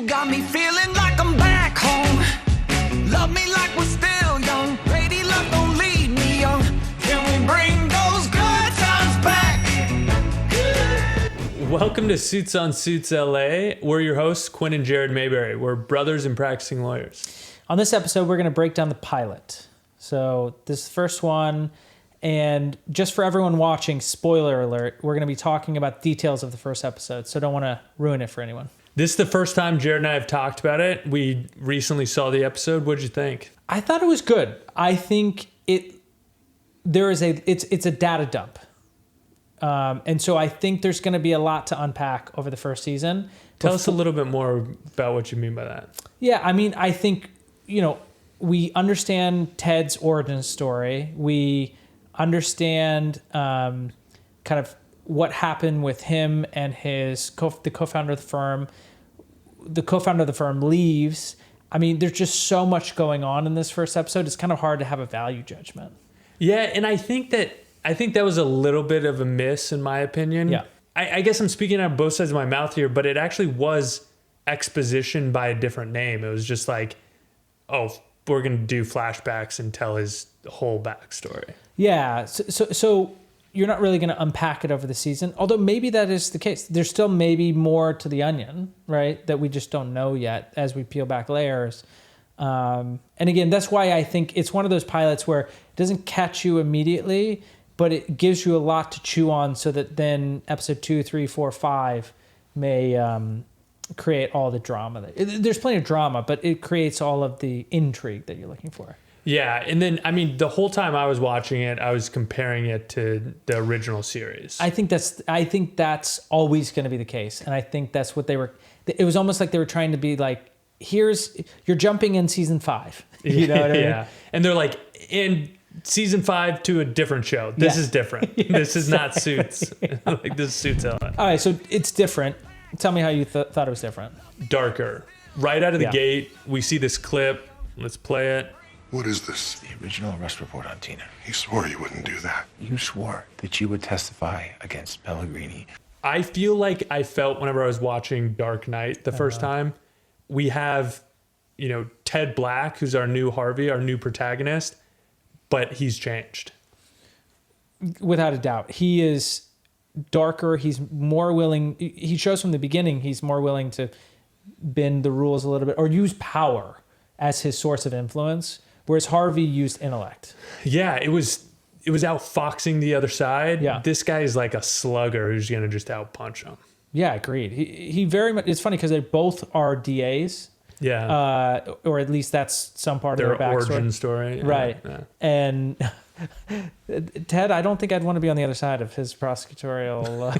You got me feeling like I'm back home. Love me like we're still young. Lady, love don't leave me young. Can we bring those good times back? Welcome to Suits on Suits LA. We're your hosts, Quinn and Jared Mayberry. We're brothers and practicing lawyers. On this episode, we're going to break down the pilot. So this is the first one. And just for everyone watching, spoiler alert, we're going to be talking about details of the first episode. So don't want to ruin it for anyone. This is the first time Jared and I have talked about it. We recently saw the episode. What'd you think? I thought it was good. I think it's a data dump. And so I think there's going to be a lot to unpack over the first season. Tell us a little bit more about what you mean by that. Yeah, I mean, I think, we understand Ted's origin story. We understand kind of what happened with him and the co-founder of the firm. The co-founder of the firm leaves. I mean, there's just so much going on in this first episode. It's kind of hard to have a value judgment. Yeah, and I think that was a little bit of a miss, in my opinion. Yeah. I guess I'm speaking out of both sides of my mouth here, but it actually was exposition by a different name. It was just like, oh, we're going to do flashbacks and tell his whole backstory. Yeah, so you're not really going to unpack it over the season, although maybe that is the case. There's still maybe more to the onion, right, that we just don't know yet as we peel back layers. And again, that's why I think it's one of those pilots where it doesn't catch you immediately, but it gives you a lot to chew on so that then episode 2, 3, 4, 5 may create all the drama. There's plenty of drama, but it creates all of the intrigue that you're looking for. Yeah, and then, I mean, the whole time I was watching it, I was comparing it to the original series. I think that's always going to be the case, and I think that's what they were. It was almost like they were trying to be like, you're jumping in season 5. You know what I mean? Yeah, and they're like, in season 5 to a different show. This is different. Yeah, this is not Suits. Like, this is Suits element. All right, so it's different. Tell me how you thought it was different. Darker. Right out of the gate, we see this clip. Let's play it. What is this? The original arrest report on Tina. He swore you wouldn't do that. You swore that you would testify against Pellegrini. I feel like I felt whenever I was watching Dark Knight the first time, we have, Ted Black, who's our new Harvey, our new protagonist, but he's changed. Without a doubt. He is darker. He's more willing. He shows from the beginning he's more willing to bend the rules a little bit or use power as his source of influence, whereas Harvey used intellect. Yeah, it was outfoxing the other side. Yeah. This guy is like a slugger who's going to just outpunch him. Yeah, agreed. He very much. It's funny because they both are DAs. Yeah. Or at least that's some part of their backstory. Origin story. Right. Yeah. And Ted, I don't think I'd want to be on the other side of his prosecutorial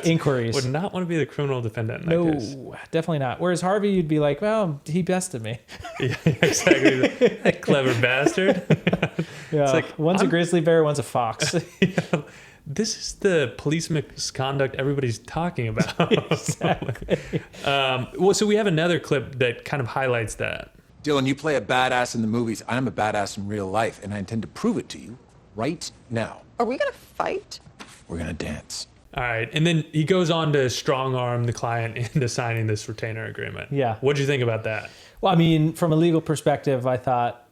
inquiries. Would not want to be the criminal defendant in that case. No, definitely not. Whereas Harvey, you'd be like, well, he bested me. Yeah, exactly. That clever bastard. Yeah. It's like, one's a grizzly bear, one's a fox. This is the police misconduct everybody's talking about. Exactly. So we have another clip that kind of highlights that. Dylan, you play a badass in the movies. I'm a badass in real life, and I intend to prove it to you right now. Are we gonna fight? We're gonna dance. All right. And then he goes on to strong arm the client into signing this retainer agreement. Yeah. What'd you think about that? Well, I mean, from a legal perspective, I thought,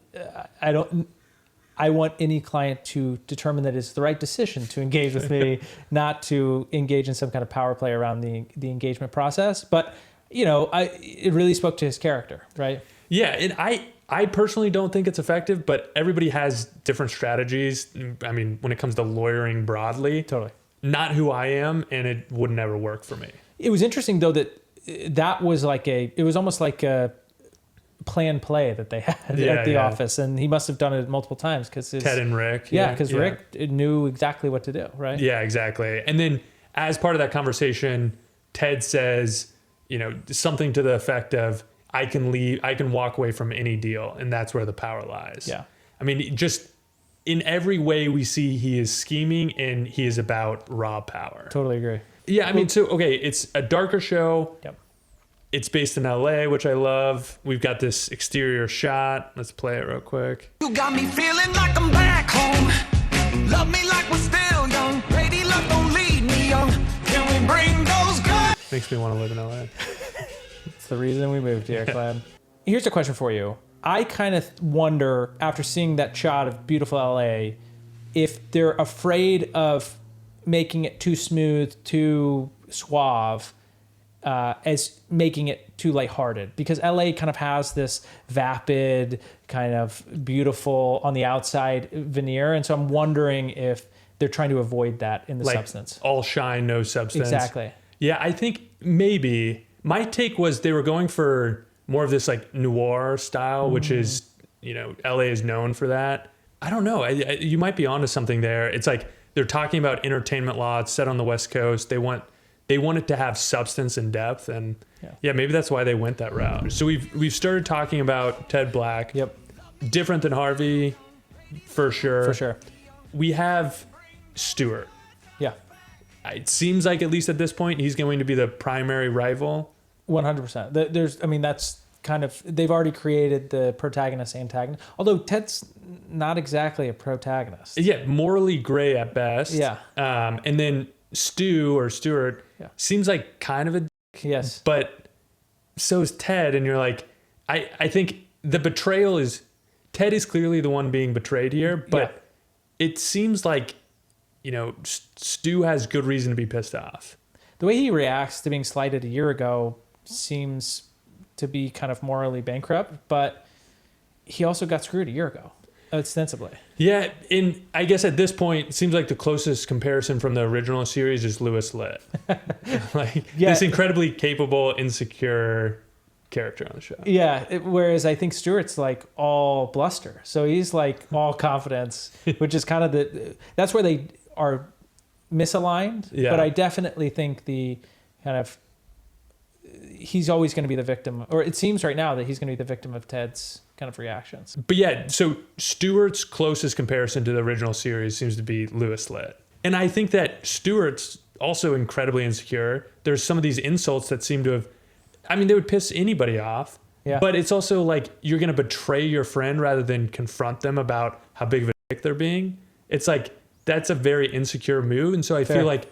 I want any client to determine that it's the right decision to engage with me, not to engage in some kind of power play around the engagement process. But, it really spoke to his character, right? Yeah, and I personally don't think it's effective, but everybody has different strategies. I mean, when it comes to lawyering broadly. Totally. Not who I am, and it would never work for me. It was interesting, though, that was it was almost like a planned play that they had at the office, and he must have done it multiple times because Ted and Rick. Yeah, because Rick knew exactly what to do, right? Yeah, exactly. And then as part of that conversation, Ted says, something to the effect of, I can walk away from any deal, and that's where the power lies. Yeah. I mean, just in every way we see he is scheming and he is about raw power. Totally agree. Yeah, I mean, it's a darker show. Yep. It's based in LA, which I love. We've got this exterior shot. Let's play it real quick. You got me feeling like I'm back home. Love me like we're still young. Lady, love don't leave me young. Can we bring those good? Makes me want to live in LA. the reason we moved here, Clem. Here's a question for you. I kind of wonder, after seeing that shot of beautiful LA, if they're afraid of making it too smooth, too suave, as making it too lighthearted. Because LA kind of has this vapid, kind of beautiful on the outside veneer. And so I'm wondering if they're trying to avoid that in the Like substance. all shine, no substance. Exactly. Yeah, I think maybe. My take was they were going for more of this like noir style, which is, LA is known for that. I don't know. You might be onto something there. It's like they're talking about entertainment law. It's set on the West Coast. They want it to have substance and depth, and yeah, maybe that's why they went that route. So we've started talking about Ted Black. Yep. Different than Harvey, for sure. For sure. We have Stuart. Yeah. It seems like at least at this point he's going to be the primary rival. 100%. That's kind of, they've already created the protagonist, antagonist. Although Ted's not exactly a protagonist. Yeah, morally gray at best. Yeah. And then Stuart seems like kind of a dick, Yes. but so is Ted. And you're like, I think the betrayal is, Ted is clearly the one being betrayed here, but it seems like, Stu has good reason to be pissed off. The way he reacts to being slighted a year ago seems to be kind of morally bankrupt, but he also got screwed a year ago, ostensibly. Yeah, and I guess at this point, it seems like the closest comparison from the original series is Louis Litt. This incredibly capable, insecure character on the show. Yeah, whereas I think Stuart's like all bluster. So he's like all confidence, which is kind of that's where they are misaligned. Yeah. But I definitely think he's always going to be the victim, or it seems right now that he's going to be the victim of Ted's kind of reactions. But yeah, so Stuart's closest comparison to the original series seems to be Louis Litt. And I think that Stuart's also incredibly insecure. There's some of these insults that seem to have, they would piss anybody off. Yeah. But it's also like you're going to betray your friend rather than confront them about how big of a dick they're being. It's like, that's a very insecure move. And so I feel like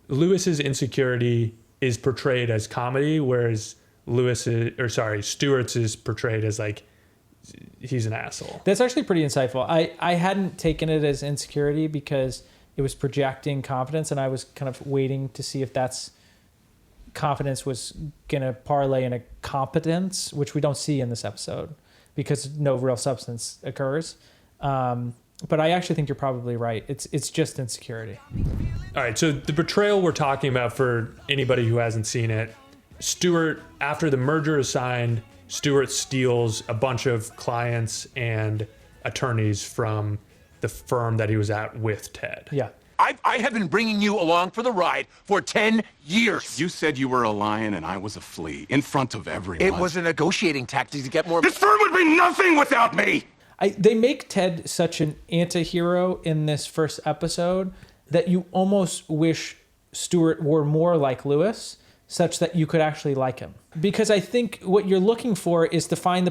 Lewis's insecurity is portrayed as comedy, whereas Stuart's is portrayed as like he's an asshole. That's actually pretty insightful. I hadn't taken it as insecurity because it was projecting confidence, and I was kind of waiting to see if that's confidence was going to parlay in a competence, which we don't see in this episode because no real substance occurs. But I actually think you're probably right. It's just insecurity. All right, so the betrayal we're talking about, for anybody who hasn't seen it, Stuart, after the merger is signed, Stuart steals a bunch of clients and attorneys from the firm that he was at with Ted. Yeah. I have been bringing you along for the ride for 10 years. You said you were a lion and I was a flea in front of everyone. It was a negotiating tactic to get more... This firm would be nothing without me! They make Ted such an anti-hero in this first episode that you almost wish Stuart were more like Louis, such that you could actually like him. Because I think what you're looking for is to find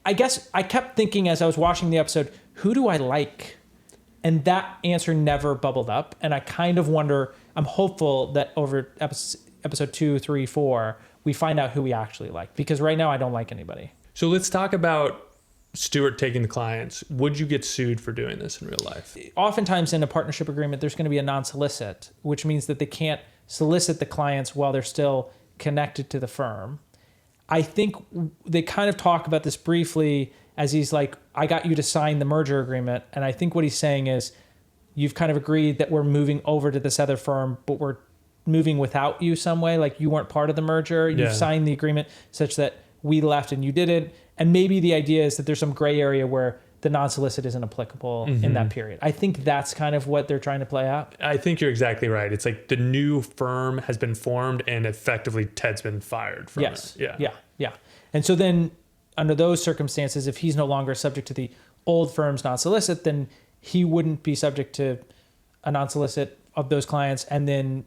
I guess I kept thinking as I was watching the episode, who do I like? And that answer never bubbled up. And I kind of wonder, I'm hopeful that over episode 2, 3, 4, we find out who we actually like. Because right now I don't like anybody. So let's talk about Stuart taking the clients. Would you get sued for doing this in real life? Oftentimes in a partnership agreement, there's going to be a non-solicit, which means that they can't solicit the clients while they're still connected to the firm. I think they kind of talk about this briefly as he's like, I got you to sign the merger agreement. And I think what he's saying is, you've kind of agreed that we're moving over to this other firm, but we're moving without you some way. Like you weren't part of the merger. You've signed the agreement such that we left and you didn't. And maybe the idea is that there's some gray area where the non-solicit isn't applicable in that period. I think that's kind of what they're trying to play out. I think you're exactly right. It's like the new firm has been formed and effectively Ted's been fired from it. Yeah. And so then under those circumstances, if he's no longer subject to the old firm's non-solicit, then he wouldn't be subject to a non-solicit of those clients. And then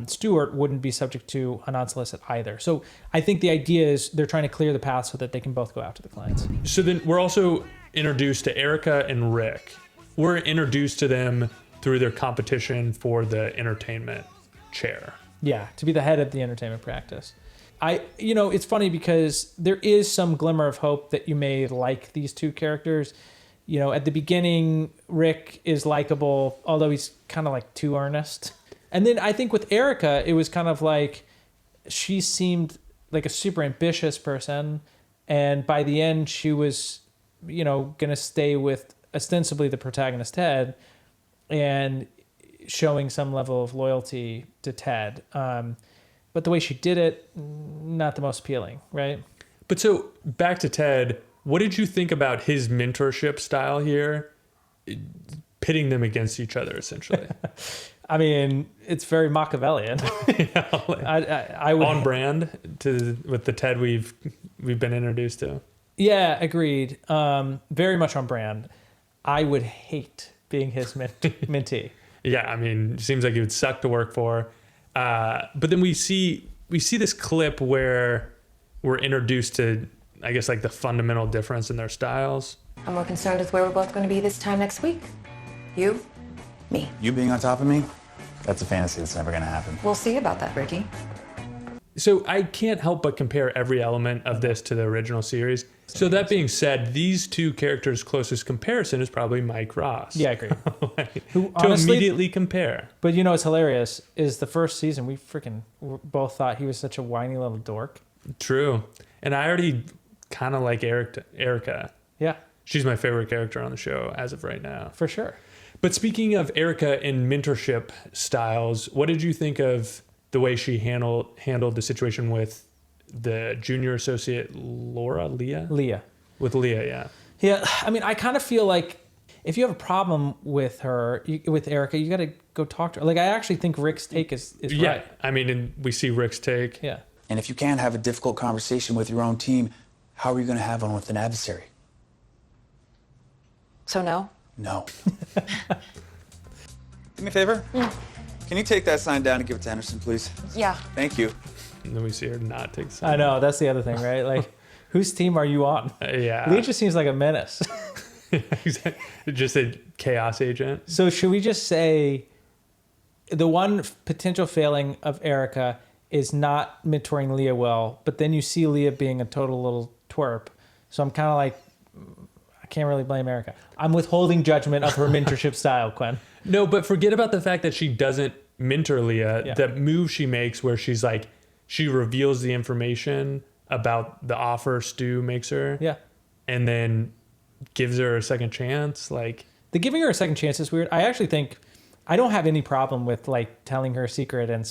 Stuart wouldn't be subject to a non-solicit either. So I think the idea is they're trying to clear the path so that they can both go after the clients. So then we're also introduced to Erica and Rick. We're introduced to them through their competition for the entertainment chair. Yeah, to be the head of the entertainment practice. It's funny because there is some glimmer of hope that you may like these two characters. At the beginning, Rick is likable, although he's kind of like too earnest. And then I think with Erica, it was kind of like she seemed like a super ambitious person. And by the end, she was, going to stay with ostensibly the protagonist, Ted, and showing some level of loyalty to Ted. But the way she did it, not the most appealing, right? But so back to Ted, what did you think about his mentorship style here, pitting them against each other, essentially? I mean, it's very Machiavellian. I would, on brand with the Ted we've been introduced to. Yeah, agreed. Very much on brand. I would hate being his mentee. Yeah, I mean, it seems like he would suck to work for. But then we see this clip where we're introduced to, I guess, like the fundamental difference in their styles. I'm more concerned with where we're both going to be this time next week. You, me. You being on top of me? That's a fantasy that's never gonna happen. We'll see about that, Ricky. So I can't help but compare every element of this to the original series. So that being said, these two characters' closest comparison is probably Mike Ross. Yeah, I agree. Who honestly, immediately compare. But what's hilarious is the first season, we freaking both thought he was such a whiny little dork. True. And I already kind of like Erica. Yeah. She's my favorite character on the show as of right now. For sure. But speaking of Erica and mentorship styles, what did you think of the way she handled the situation with the junior associate Leah? With Leah, yeah. Yeah, I mean, I kind of feel like if you have a problem with her, with Erica, you got to go talk to her. Like, I actually think Rick's take is yeah, right. I mean, and we see Rick's take. Yeah. And if you can't have a difficult conversation with your own team, how are you gonna have one with an adversary? So no? No. Do me a favor? Can you take that sign down and give it to Henderson, please? Yeah. Thank you. And then we see her not take some. I know, that's the other thing, right? Like, whose team are you on? Yeah. Lee just seems like a menace. Just a chaos agent. So should we just say the one potential failing of Erica is not mentoring Leah well, but then you see Leah being a total little twerp. So I'm kind of like, I can't really blame Erica. I'm withholding judgment of her mentorship style, Quinn. No, but forget about the fact that she doesn't mentor Leah. Yeah. The move she makes where she's like, she reveals the information about the offer Stu makes her. Yeah. And then gives her a second chance. Like, the giving her a second chance is weird. I actually think I don't have any problem with like telling her a secret and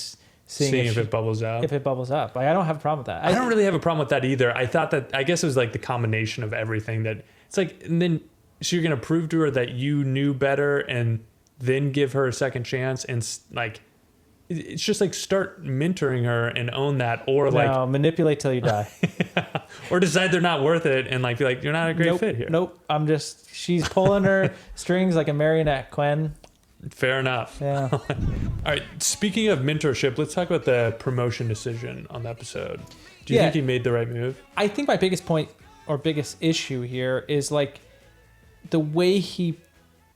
seeing if it bubbles up. If it bubbles up. Like, I don't have a problem with that. I don't really have a problem with that either. I guess it was like the combination of everything that it's like, and then so you're going to prove to her that you knew better and then give her a second chance. And like, it's just like start mentoring her and own that, or like manipulate till you die. Or decide they're not worth it and like be like, you're not a great fit here. Nope. She's pulling her strings like a marionette, Quinn. Fair enough. Yeah. All right. Speaking of mentorship, let's talk about the promotion decision on the episode. Do you think he made the right move? I think my biggest point or biggest issue here is like the way he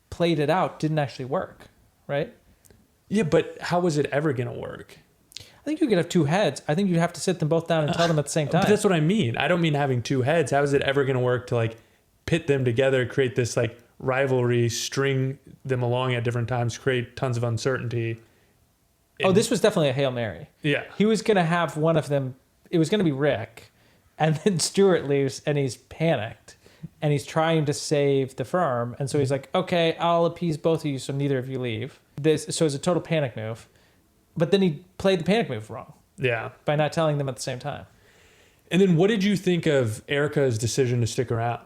played it out didn't actually work, right? Yeah, but how was it ever going to work? I think you could have two heads. I think you have to sit them both down and tell them at the same time. But that's what I mean. I don't mean having two heads. How is it ever going to work to like pit them together, create this like rivalry, string them along at different times, create tons of uncertainty? This was definitely a Hail Mary. Yeah. He was going to have one of them. It was going to be Rick. And then Stuart leaves and he's panicked. And he's trying to save the firm. And so he's like, okay, I'll appease both of you so neither of you leave. So it's a total panic move. But then he played the panic move wrong. Yeah. By not telling them at the same time. And then what did you think of Erica's decision to stick around?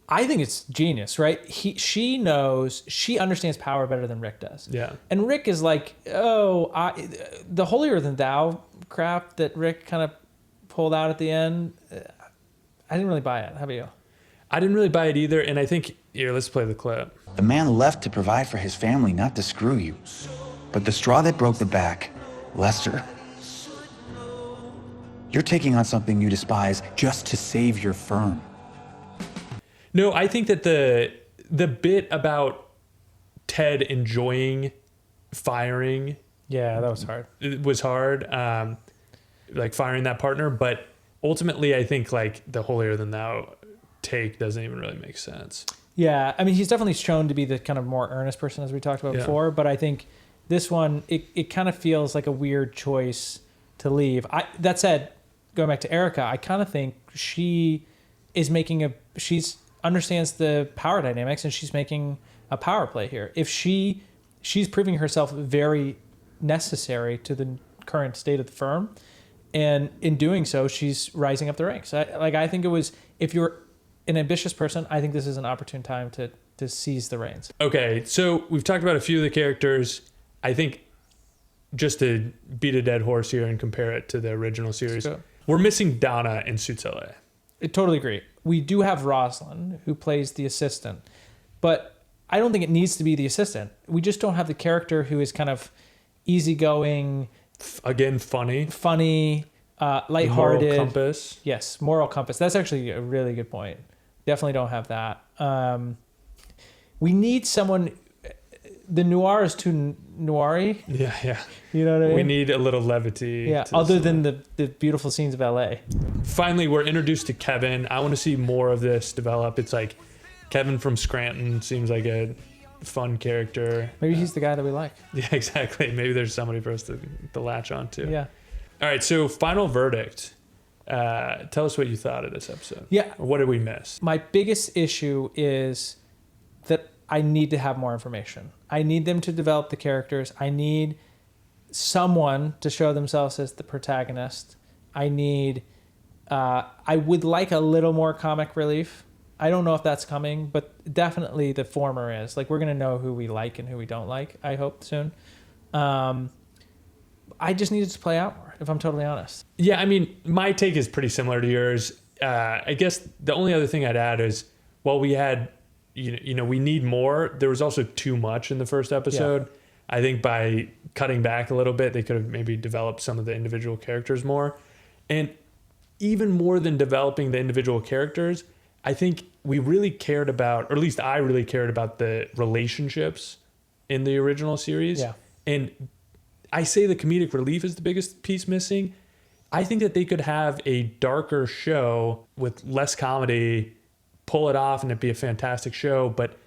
I think it's genius, right? She understands power better than Rick does. Yeah. And Rick is like, the holier than thou crap that Rick kind of pulled out at the end. I didn't really buy it. How about you? I didn't really buy it either. And I think, here, let's play the clip. The man left to provide for his family, not to screw you. But the straw that broke the back, Lester. You're taking on something you despise just to save your firm. No, I think that the bit about Ted enjoying firing. Yeah, that was hard. It was hard. like firing that partner. But ultimately, I think like the holier than thou take doesn't even really make sense. Yeah, I mean, he's definitely shown to be the kind of more earnest person, as we talked about before. But I think this one, it kind of feels like a weird choice to leave. That said, going back to Erica, I kind of think she is she's understands the power dynamics, and she's making a power play here. If she's proving herself very necessary to the current state of the firm, and in doing so, she's rising up the ranks. I think it was, if you're an ambitious person, I think this is an opportune time to seize the reins. Okay, so we've talked about a few of the characters. I think just to beat a dead horse here and compare it to the original series, we're missing Donna in Suits LA. I totally agree. We do have Rosalind, who plays the assistant, but I don't think it needs to be the assistant. We just don't have the character who is kind of easygoing, again, funny, lighthearted. Moral compass. Yes, moral compass. That's actually a really good point. Definitely don't have that. We need someone. The noir is too noiry. Yeah. You know what I mean? We need a little levity. Yeah, other than the beautiful scenes of LA. Finally, we're introduced to Kevin. I want to see more of this develop. It's like Kevin from Scranton seems like a fun character. Maybe he's the guy that we like. Yeah, exactly. Maybe there's somebody for us to latch on to. Yeah. All right, so final verdict. Tell us what you thought of this episode. Yeah. Or what did we miss? My biggest issue is that I need to have more information. I need them to develop the characters. I need someone to show themselves as the protagonist. I would like a little more comic relief. I don't know if that's coming, but definitely the former is. Like, we're going to know who we like and who we don't like, I hope, soon. I just needed to play out more, if I'm totally honest. Yeah, I mean, my take is pretty similar to yours. I guess the only other thing I'd add is, while we had, we need more, there was also too much in the first episode. Yeah. I think by cutting back a little bit, they could have maybe developed some of the individual characters more. And even more than developing the individual characters, I think we really cared about, or at least I really cared about, the relationships in the original series. Yeah. And I say the comedic relief is the biggest piece missing. I think that they could have a darker show with less comedy, pull it off, and it'd be a fantastic show. But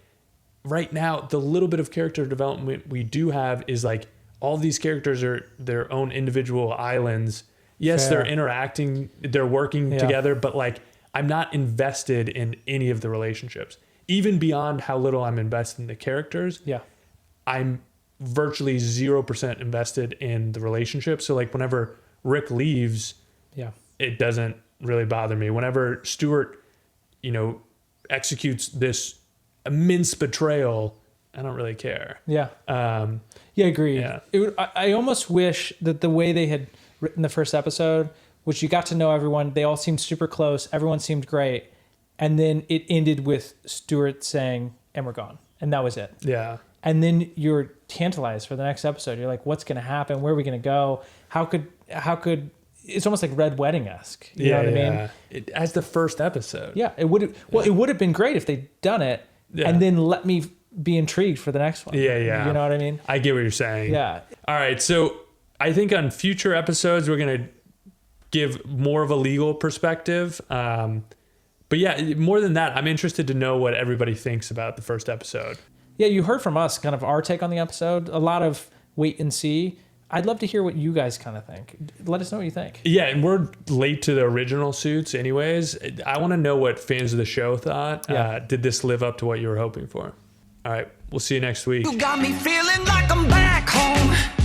right now, the little bit of character development we do have is like, all these characters are their own individual islands. Yes, Fair. They're interacting, they're working together, but like, I'm not invested in any of the relationships. Even beyond how little I'm invested in the characters, I'm virtually 0% invested in the relationship. So like, whenever Rick leaves, it doesn't really bother me. Whenever Stuart, executes this immense betrayal, I don't really care. Yeah. Agreed. Yeah. I almost wish that the way they had written the first episode, which you got to know everyone, they all seemed super close, everyone seemed great, and then it ended with Stuart saying, "And we're gone," and that was it. Yeah. And then you're tantalized for the next episode. You're like, what's going to happen? Where are we going to go? How could? It's almost like Red Wedding-esque. You know what I mean? As the first episode. Yeah, it would have been great if they'd done it and then let me be intrigued for the next one. Yeah. You know what I mean? I get what you're saying. Yeah. All right, so I think on future episodes, we're going to give more of a legal perspective. But yeah, more than that, I'm interested to know what everybody thinks about the first episode. Yeah, you heard from us kind of our take on the episode. A lot of wait and see. I'd love to hear what you guys kind of think. Let us know what you think. Yeah, and we're late to the original Suits anyways. I want to know what fans of the show thought. Yeah. Did this live up to what you were hoping for? All right, we'll see you next week. You got me feeling like I'm back home.